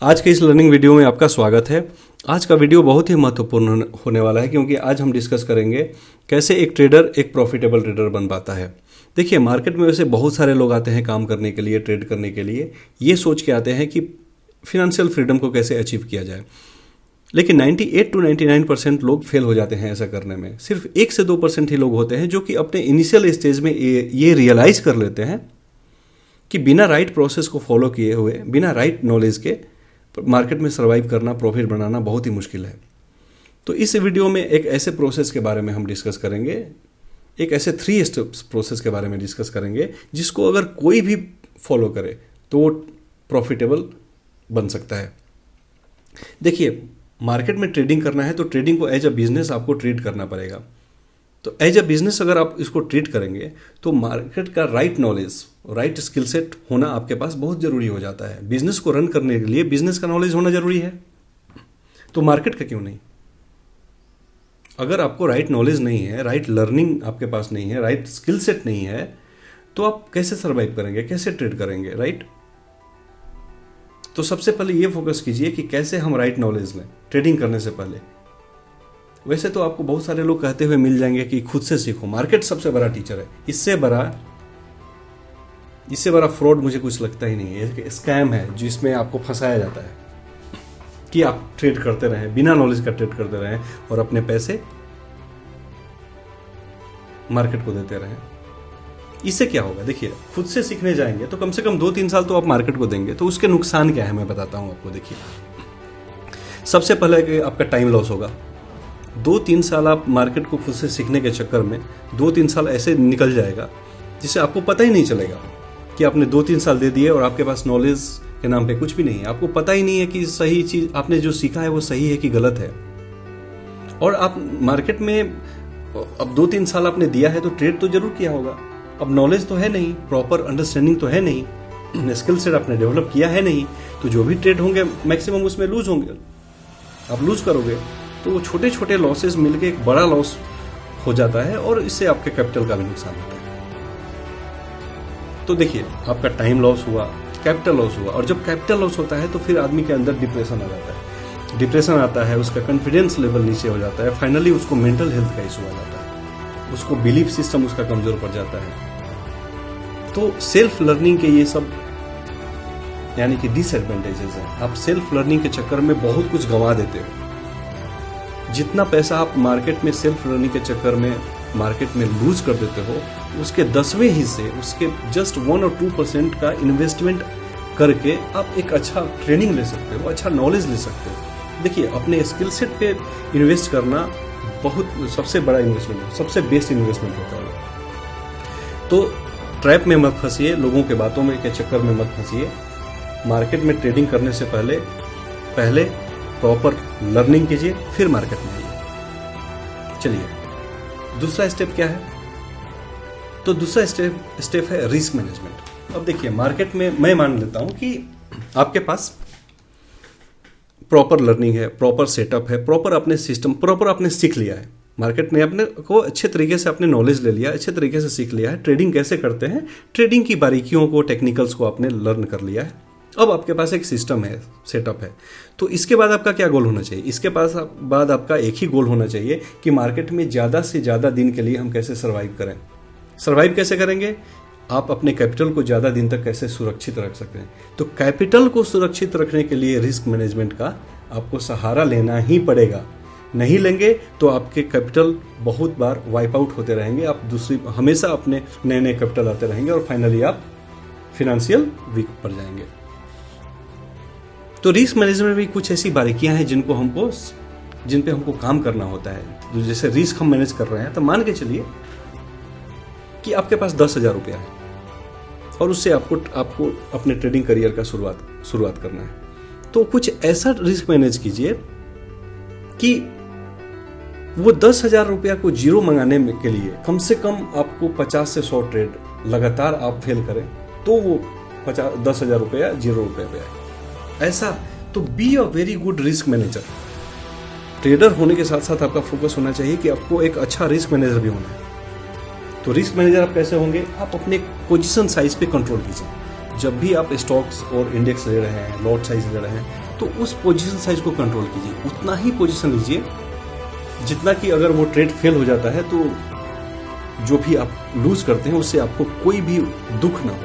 आज के इस लर्निंग वीडियो में आपका स्वागत है। आज का वीडियो बहुत ही महत्वपूर्ण होने वाला है क्योंकि आज हम डिस्कस करेंगे कैसे एक ट्रेडर एक प्रॉफिटेबल ट्रेडर बन पाता है। देखिए, मार्केट में वैसे बहुत सारे लोग आते हैं काम करने के लिए, ट्रेड करने के लिए, ये सोच के आते हैं कि फिनेंशियल फ्रीडम को कैसे अचीव किया जाए। लेकिन 98 to 99% लोग फेल हो जाते हैं ऐसा करने में। सिर्फ 1 से 2% ही लोग होते हैं जो कि अपने इनिशियल स्टेज में ये रियलाइज़ कर लेते हैं कि बिना राइट प्रोसेस को फॉलो किए हुए, बिना राइट नॉलेज के मार्केट में सर्वाइव करना, प्रॉफिट बनाना बहुत ही मुश्किल है। तो इस वीडियो में एक ऐसे प्रोसेस के बारे में हम डिस्कस करेंगे, एक ऐसे 3 स्टेप्स प्रोसेस के बारे में डिस्कस करेंगे जिसको अगर कोई भी फॉलो करे तो वो प्रॉफिटेबल बन सकता है। देखिए, मार्केट में ट्रेडिंग करना है तो ट्रेडिंग को एज अ बिजनेस आपको ट्रीट करना पड़ेगा। तो एज अ बिजनेस अगर आप इसको ट्रीट करेंगे तो मार्केट का right knowledge, right skill set होना आपके पास बहुत जरूरी हो जाता है। बिजनेस को रन करने के लिए बिजनेस का नॉलेज होना जरूरी है, तो मार्केट का क्यों नहीं। अगर आपको राइट नॉलेज नहीं है, राइट लर्निंग आपके पास नहीं है, राइट स्किल सेट नहीं है, तो आप कैसे सर्वाइव करेंगे, कैसे ट्रेड करेंगे, राइट। तो सबसे पहले ये फोकस कीजिए कि कैसे हम राइट नॉलेज लें ट्रेडिंग करने से पहले। वैसे तो आपको बहुत सारे लोग कहते हुए मिल जाएंगे कि खुद से सीखो, मार्केट सबसे बड़ा टीचर है। इससे बड़ा फ्रॉड मुझे कुछ लगता ही नहीं है। स्कैम है जिसमें आपको फंसाया जाता है कि आप ट्रेड करते रहें, बिना नॉलेज का ट्रेड करते रहें और अपने पैसे मार्केट को देते रहें। इससे क्या होगा, देखिए, खुद से सीखने जाएंगे तो कम से कम 2-3 साल तो आप मार्केट को देंगे, तो उसके नुकसान क्या है मैं बताता हूं आपको। देखिए, सबसे पहले कि आपका टाइम लॉस होगा। 2-3 साल आप मार्केट को खुद से सीखने के चक्कर में 2-3 साल ऐसे निकल जाएगा जिससे आपको पता ही नहीं चलेगा कि आपने 2-3 साल दे दिए और आपके पास नॉलेज के नाम पे कुछ भी नहीं है। आपको पता ही नहीं है कि सही चीज आपने जो सीखा है वो सही है कि गलत है। और आप मार्केट में अब 2-3 साल आपने दिया है तो ट्रेड तो जरूर किया होगा। अब नॉलेज तो है नहीं, प्रॉपर अंडरस्टैंडिंग तो है नहीं, स्किल सेट आपने डेवलप किया है नहीं, तो जो भी ट्रेड होंगे मैक्सिमम उसमें लूज होंगे, आप लूज करोगे। तो वो छोटे छोटे लॉसेस मिलके एक बड़ा लॉस हो जाता है और इससे आपके कैपिटल का भी नुकसान होता है। तो देखिए, आपका टाइम लॉस हुआ, कैपिटल लॉस हुआ, और जब कैपिटल लॉस होता है तो फिर आदमी के अंदर डिप्रेशन आ जाता है। डिप्रेशन आता है, उसका कॉन्फिडेंस लेवल नीचे हो जाता है, फाइनली उसको मेंटल हेल्थ का इशू आ जाता है, उसको बिलीफ सिस्टम उसका कमजोर पड़ जाता है। तो सेल्फ लर्निंग के ये सब यानी कि डिसएडवांटेजेस हैं। आप सेल्फ लर्निंग के चक्कर में बहुत कुछ गंवा देते हो। जितना पैसा आप मार्केट में सेल्फ लर्निंग के चक्कर में मार्केट में लूज कर देते हो, उसके 10वें हिस्से, उसके जस्ट 1 और 2% का इन्वेस्टमेंट करके आप एक अच्छा ट्रेनिंग ले सकते हो, अच्छा नॉलेज ले सकते हो। देखिए, अपने स्किल सेट पे इन्वेस्ट करना बहुत सबसे बड़ा इन्वेस्टमेंट है, सबसे बेस्ट इन्वेस्टमेंट होता है। तो ट्रैप में मत फंसिए, लोगों के बातों में के चक्कर में मत फंसिए। मार्केट में ट्रेडिंग करने से पहले प्रॉपर लर्निंग कीजिए, फिर मार्केट में आइए। चलिए, दूसरा स्टेप क्या है? तो दूसरा स्टेप है रिस्क मैनेजमेंट। अब देखिए, मार्केट में मैं मान लेता हूं कि आपके पास प्रॉपर लर्निंग है, प्रॉपर सेटअप है, प्रॉपर अपने सिस्टम प्रॉपर आपने सीख लिया है। मार्केट ने अपने को अच्छे तरीके से अपने नॉलेज ले लिया, अच्छे तरीके से सीख लिया है, ट्रेडिंग कैसे करते हैं, ट्रेडिंग की बारीकियों को, टेक्निकल्स को आपने लर्न कर लिया है। अब आपके पास एक सिस्टम है, सेटअप है। तो इसके बाद आपका क्या गोल होना चाहिए? इसके बाद आपका एक ही गोल होना चाहिए कि मार्केट में ज़्यादा से ज़्यादा दिन के लिए हम कैसे सर्वाइव करें। सर्वाइव कैसे करेंगे? आप अपने कैपिटल को ज़्यादा दिन तक कैसे सुरक्षित रख सकते हैं। तो कैपिटल को सुरक्षित रखने के लिए रिस्क मैनेजमेंट का आपको सहारा लेना ही पड़ेगा। नहीं लेंगे तो आपके कैपिटल बहुत बार वाइप आउट होते रहेंगे, आप हमेशा अपने नए कैपिटल आते रहेंगे और फाइनली आप फिनेंशियल वीक पड़ जाएंगे। तो रिस्क मैनेजमेंट में भी कुछ ऐसी बारीकियां हैं जिन पे हमको काम करना होता है। तो जैसे रिस्क हम मैनेज कर रहे हैं, तो मान के चलिए कि आपके पास 10,000 रुपया है और उससे आपको अपने ट्रेडिंग करियर का शुरुआत करना है। तो कुछ ऐसा रिस्क मैनेज कीजिए कि वो 10,000 रुपया को जीरो मंगाने के लिए कम से कम आपको 50 से 100 ट्रेड लगातार आप फेल करें तो वो 10,000 रुपया 0 रुपये पे आए। ऐसा तो be a very good risk manager. Trader होने के साथ साथ आपका फोकस होना चाहिए कि आपको एक अच्छा रिस्क मैनेजर भी होना है। तो रिस्क मैनेजर आप कैसे होंगे? आप अपने पोजीशन साइज पे कंट्रोल कीजिए। जब भी आप स्टॉक्स और इंडेक्स ले रहे हैं, लॉट साइज ले रहे हैं, तो उस पोजीशन साइज को कंट्रोल कीजिए, उतना ही पोजीशन लीजिए जितना कि अगर वो ट्रेड फेल हो जाता है तो जो भी आप लूज करते हैं उससे आपको कोई भी दुख ना हो,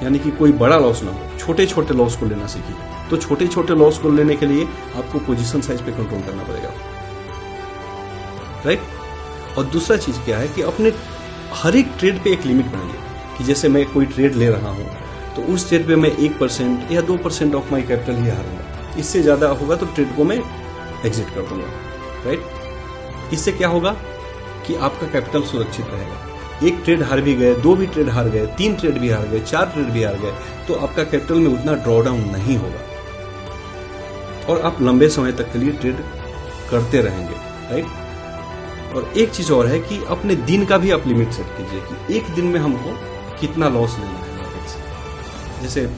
यानी कि कोई बड़ा लॉस ना हो। छोटे छोटे लॉस को लेना सीखिए। तो छोटे छोटे लॉस को लेने के लिए आपको पोजीशन साइज पे कंट्रोल करना पड़ेगा, राइट। और दूसरा चीज क्या है कि अपने हर एक ट्रेड पे एक लिमिट बनाइए कि जैसे मैं कोई ट्रेड ले रहा हूं तो उस ट्रेड पे मैं 1% या 2% ऑफ माई कैपिटल ही हारूंगा। इससे ज्यादा होगा तो ट्रेड को मैं एग्जिट कर दूंगा, राइट। इससे क्या होगा कि आपका कैपिटल सुरक्षित रहेगा। एक ट्रेड हार भी गए, 2 भी ट्रेड हार गए, 3 ट्रेड भी हार गए, 4 ट्रेड भी हार गए, तो आपका कैपिटल में उतना ड्रॉडाउन नहीं होगा और आप लंबे समय तक के लिए ट्रेड करते रहेंगे, राइट। और एक चीज और है कि अपने दिन का भी आप लिमिट सेट कीजिए कि एक दिन में हमको कितना लॉस लेना है मार्केट से। जैसे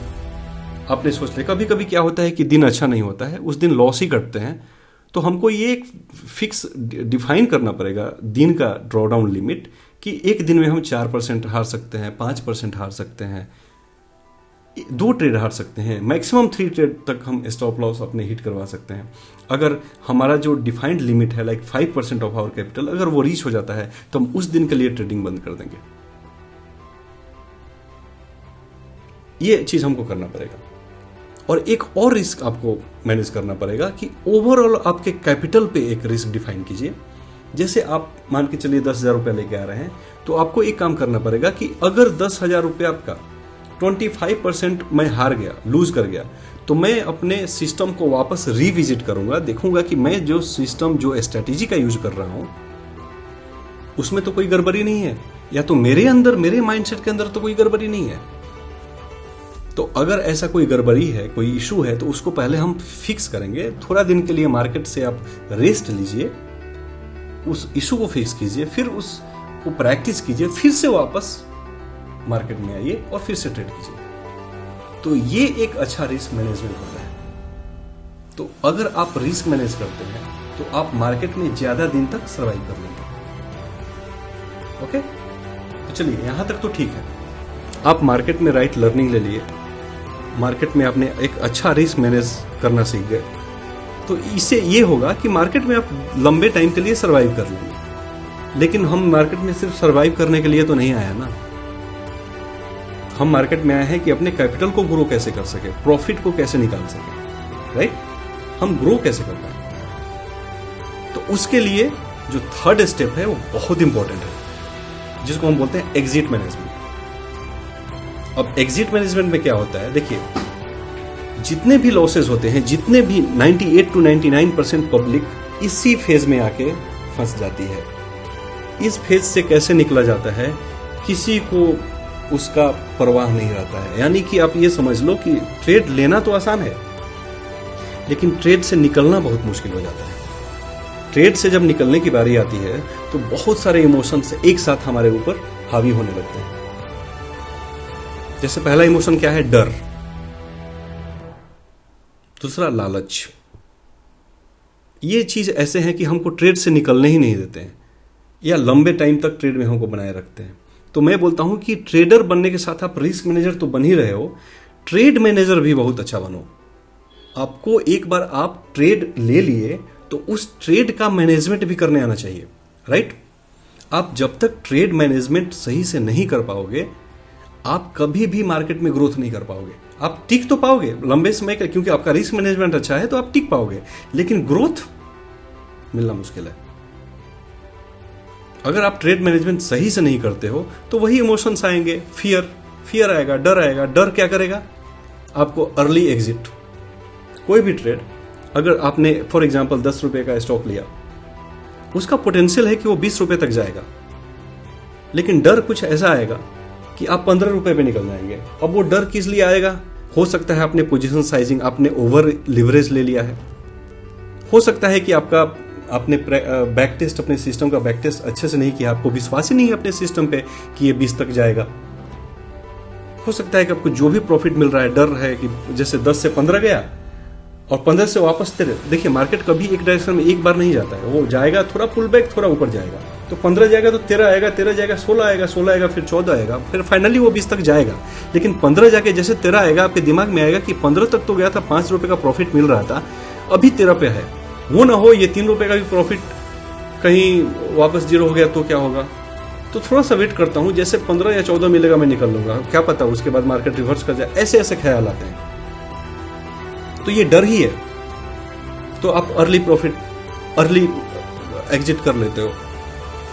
आपने सोच लिया, कभी कभी क्या होता है कि दिन अच्छा नहीं होता है, उस दिन लॉस ही करते हैं, तो हमको ये एक फिक्स डिफाइन करना पड़ेगा दिन का ड्रॉडाउन लिमिट कि एक दिन में हम 4% हार सकते हैं, 5% हार सकते हैं, 2 ट्रेड हार सकते हैं, मैक्सिमम 3 ट्रेड तक हम स्टॉप लॉस अपने हिट करवा सकते हैं। अगर हमारा जो डिफाइंड लिमिट है लाइक 5% ऑफ आवर कैपिटल अगर वो रीच हो जाता है तो हम उस दिन के लिए ट्रेडिंग बंद कर देंगे। ये चीज हमको करना पड़ेगा। और एक और रिस्क आपको मैनेज करना पड़ेगा कि ओवरऑल आपके कैपिटल पे एक रिस्क डिफाइन कीजिए। जैसे आप मान के चलिए 10,000 रुपया लेके आ रहे हैं, तो आपको एक काम करना पड़ेगा कि अगर 10,000 रुपया आपका 25% मैं हार गया, लूज कर गया, तो मैं अपने सिस्टम को वापस रिविजिट करूंगा, देखूंगा कि मैं जो सिस्टम जो स्ट्रेटेजी का यूज कर रहा हूं उसमें तो कोई गड़बड़ी नहीं है, या तो मेरे अंदर मेरे माइंडसेट के अंदर तो कोई गड़बड़ी नहीं है। तो अगर ऐसा कोई गड़बड़ी है, कोई इशू है, तो उसको पहले हम फिक्स करेंगे। थोड़ा दिन के लिए मार्केट से आप रेस्ट लीजिए, उस इशू को फिक्स कीजिए, फिर उसको प्रैक्टिस कीजिए, फिर से वापस मार्केट में आइए और फिर से ट्रेड कीजिए। तो ये एक अच्छा रिस्क मैनेजमेंट होता है। तो अगर आप रिस्क मैनेज करते हैं तो आप मार्केट में ज्यादा दिन तक सर्वाइव कर लेंगे। ओके, तो चलिए यहां तक तो ठीक है। आप मार्केट में राइट लर्निंग ले लिए, मार्केट में आपने एक अच्छा रिस्क मैनेज करना सीख गए, तो इससे ये होगा कि मार्केट में आप लंबे टाइम के लिए सर्वाइव कर लेंगे। लेकिन हम मार्केट में सिर्फ सर्वाइव करने के लिए तो नहीं आया ना, हम मार्केट में आए हैं कि अपने कैपिटल को ग्रो कैसे कर सके, प्रॉफिट को कैसे निकाल सके, राइट। हम ग्रो कैसे कर पाए, तो उसके लिए जो थर्ड स्टेप है वो बहुत इंपॉर्टेंट है, जिसको हम बोलते हैं एग्जिट मैनेजमेंट। अब एग्जिट मैनेजमेंट में क्या होता है, देखिए जितने भी लॉसेस होते हैं, जितने भी 98 to 99% पब्लिक इसी फेज में आके फंस जाती है। इस फेज से कैसे निकला जाता है किसी को उसका परवाह नहीं रहता है। यानी कि आप ये समझ लो कि ट्रेड लेना तो आसान है, लेकिन ट्रेड से निकलना बहुत मुश्किल हो जाता है। ट्रेड से जब निकलने की बारी आती है तो बहुत सारे इमोशंस एक साथ हमारे ऊपर हावी होने लगते हैं। जैसे पहला इमोशन क्या है, डर। दूसरा लालच। ये चीज ऐसे हैं कि हमको ट्रेड से निकलने ही नहीं देते हैं या लंबे टाइम तक ट्रेड में हमको बनाए रखते हैं। तो मैं बोलता हूं कि ट्रेडर बनने के साथ आप रिस्क मैनेजर तो बन ही रहे हो, ट्रेड मैनेजर भी बहुत अच्छा बनो। आपको एक बार आप ट्रेड ले लिए तो उस ट्रेड का मैनेजमेंट भी करने आना चाहिए, राइट। आप जब तक ट्रेड मैनेजमेंट सही से नहीं कर पाओगे आप कभी भी मार्केट में ग्रोथ नहीं कर पाओगे। आप टिक तो पाओगे लंबे समय का, क्योंकि आपका रिस्क मैनेजमेंट अच्छा है तो आप टिक पाओगे, लेकिन ग्रोथ मिलना मुश्किल है। अगर आप ट्रेड मैनेजमेंट सही से नहीं करते हो तो वही इमोशंस आएंगे, फियर आएगा, डर आएगा। डर क्या करेगा, आपको अर्ली एग्जिट। कोई भी ट्रेड, अगर आपने फॉर एग्जांपल 10 रुपए का स्टॉक लिया, उसका पोटेंशियल है कि वो 20 रुपए तक जाएगा, लेकिन डर कुछ ऐसा आएगा कि आप 15 रुपए पे निकल जाएंगे। अब वो डर किस लिए आएगा, हो सकता है आपने पोजीशन साइजिंग, आपने ओवर लिवरेज ले लिया है, हो सकता है कि आपने बैक टेस्ट, अपने सिस्टम का बैक टेस्ट अच्छे से नहीं किया, आपको विश्वास ही नहीं है अपने सिस्टम पे कि ये 20 तक जाएगा। हो सकता है कि आपको जो भी प्रॉफिट मिल रहा है, डर है कि जैसे 10 से 15 गया और 15 से वापस तेरे। देखिए मार्केट कभी एक डायरेक्शन में एक बार नहीं जाता है, वो जाएगा, थोड़ा पुल बैक, थोड़ा ऊपर जाएगा। तो 15 जाएगा तो 13 आएगा, 13 जाएगा 16 आएगा, 16 आएगा फिर 14 आएगा, फिर फाइनली वो 20 तक जाएगा। लेकिन 15 जाके जैसे 13 आएगा, आपके दिमाग में आएगा कि 15 तक तो गया था, 5 रुपए का प्रॉफिट मिल रहा था, अभी 13 पे है। वो ना हो ये 3 रुपए का भी प्रॉफिट कहीं वापस 0 हो गया तो क्या होगा। तो थोड़ा सा वेट करता हूँ, जैसे 15 या 14 मिलेगा मैं निकल लूंगा, क्या पता उसके बाद मार्केट रिवर्स कर जाए, ऐसे ऐसे ख्याल आते हैं। तो ये डर ही है। तो आप अर्ली एग्जिट कर लेते हो,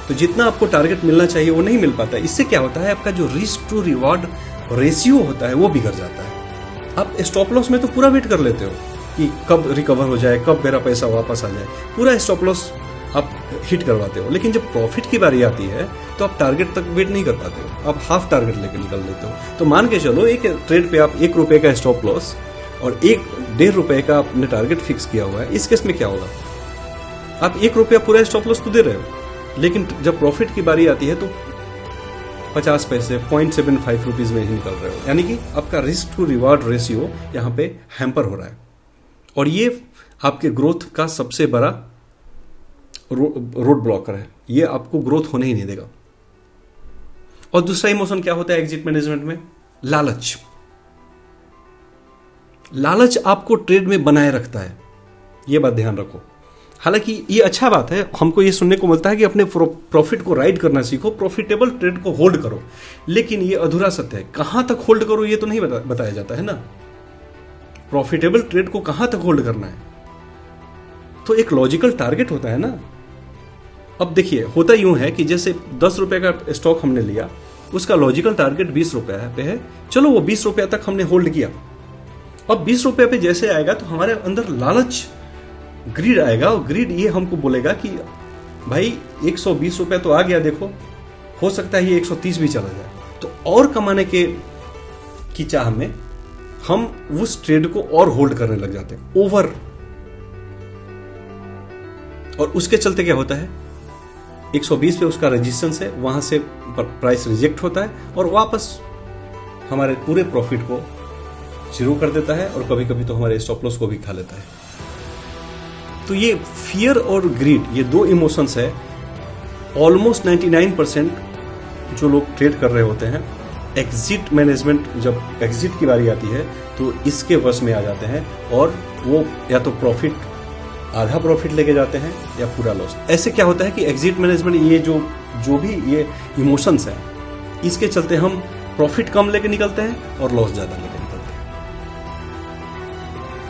तो जितना आपको टारगेट मिलना चाहिए वो नहीं मिल पाता है। इससे क्या होता है, आपका जो रिस्क टू रिवॉर्ड रेशियो होता है वो बिगड़ जाता है। आप स्टॉप लॉस में तो पूरा वेट कर लेते हो कि कब रिकवर हो जाए, कब मेरा पैसा वापस आ जाए, पूरा स्टॉप लॉस आप हिट करवाते हो। लेकिन जब प्रॉफिट की बारी आती है तो आप टारगेट तक वेट नहीं कर पाते हो, आप हाफ टारगेट लेकर निकल लेते हो। तो मान के चलो एक ट्रेड पे आप 1 रुपए का स्टॉप लॉस और 1.5 रुपए का आपने टारगेट फिक्स किया हुआ है। इस केस में क्या होगा, आप 1 रुपया पूरा स्टॉप लॉस तो दे रहे हो, लेकिन जब प्रॉफिट की बारी आती है तो 50 पैसे 0.75 रुपीज में ही निकल रहे हो। यानी कि आपका रिस्क टू रिवार्ड रेशियो यहाँ पे हैम्पर हो रहा है, और ये आपके ग्रोथ का सबसे बड़ा रोड ब्लॉकर है। ये आपको ग्रोथ होने ही नहीं देगा। और दूसरा इमोशन क्या होता है एग्जिट मैनेजमेंट में, लालच। लालच आपको ट्रेड में बनाए रखता है, ये बात ध्यान रखो। हालांकि ये अच्छा बात है, हमको ये सुनने को मिलता है कि अपने प्रॉफिट को राइड करना सीखो, प्रॉफिटेबल ट्रेड को होल्ड करो, लेकिन ये अधूरा सत्य है। कहां तक होल्ड करो ये तो नहीं बताया जाता है ना। प्रॉफिटेबल ट्रेड को कहां तक होल्ड करना है, तो एक लॉजिकल टारगेट होता है ना। अब देखिए, होता यूं है कि जैसे 10 रुपए का स्टॉक हमने लिया, उसका लॉजिकल टारगेट 20 रुपए पे है, चलो वो 20 रुपए तक हमने होल्ड किया। अब 20 रुपए पे जैसे आएगा तो हमारे अंदर लालच, ग्रीड आएगा, और ग्रीड ये हमको बोलेगा कि भाई 120 रुपए तो आ गया, देखो हो सकता है ये 130 भी चला जाए। तो और कमाने की चाह में हम उस ट्रेड को और होल्ड करने लग जाते हैं, ओवर। और उसके चलते क्या होता है, 120 पे उसका रेजिस्टेंस है, वहां से प्राइस रिजेक्ट होता है और वापस हमारे पूरे प्रॉफिट को जीरो कर देता है, और कभी कभी तो हमारे स्टॉप लॉस को भी खा लेता है। तो ये फियर और ग्रीड, ये दो इमोशंस है। ऑलमोस्ट 99% जो लोग ट्रेड कर रहे होते हैं, एग्जिट मैनेजमेंट, जब एग्जिट की बारी आती है तो इसके वश में आ जाते हैं, और वो या तो प्रॉफिट, आधा प्रॉफिट लेके जाते हैं, या पूरा लॉस। ऐसे क्या होता है कि एग्जिट मैनेजमेंट, ये जो भी ये इमोशंस है, इसके चलते हम प्रॉफिट कम लेके निकलते हैं और लॉस ज्यादा लेके निकलते हैं।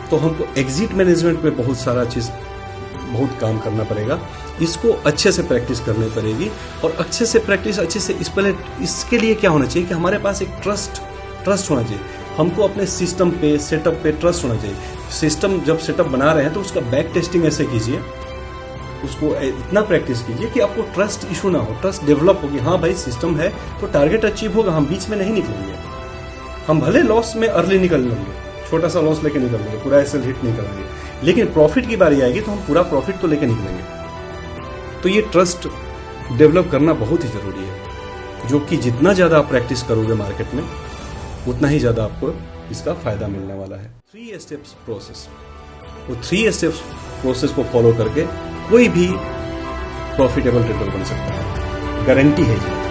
तो हमको एग्जिट मैनेजमेंट में बहुत काम करना पड़ेगा। इसको अच्छे से प्रैक्टिस करनी पड़ेगी, और अच्छे से प्रैक्टिस, अच्छे से इसके लिए क्या होना चाहिए कि हमारे पास एक ट्रस्ट होना चाहिए। हमको अपने सिस्टम पे, सेटअप पे ट्रस्ट होना चाहिए। सिस्टम जब सेटअप बना रहे हैं तो उसका बैक टेस्टिंग ऐसे कीजिए, उसको इतना प्रैक्टिस कीजिए कि आपको ट्रस्ट इशू ना हो, ट्रस्ट डेवलप होगी। हाँ भाई सिस्टम है तो टारगेट अचीव होगा, हम बीच में नहीं निकलेंगे। हम भले लॉस में अर्ली निकल लेंगे, छोटा सा लॉस लेके निकल लेंगे, पूरा एसएल हिट नहीं करेंगे, लेकिन प्रॉफिट की बारी आएगी तो हम पूरा प्रॉफिट तो लेके निकलेंगे। तो ये ट्रस्ट डेवलप करना बहुत ही जरूरी है, जो कि जितना ज्यादा आप प्रैक्टिस करोगे मार्केट में, उतना ही ज्यादा आपको इसका फायदा मिलने वाला है। 3 स्टेप्स प्रोसेस, वो 3 स्टेप्स प्रोसेस को फॉलो करके कोई भी प्रॉफिटेबल ट्रेडर बन सकता है, गारंटी है जी।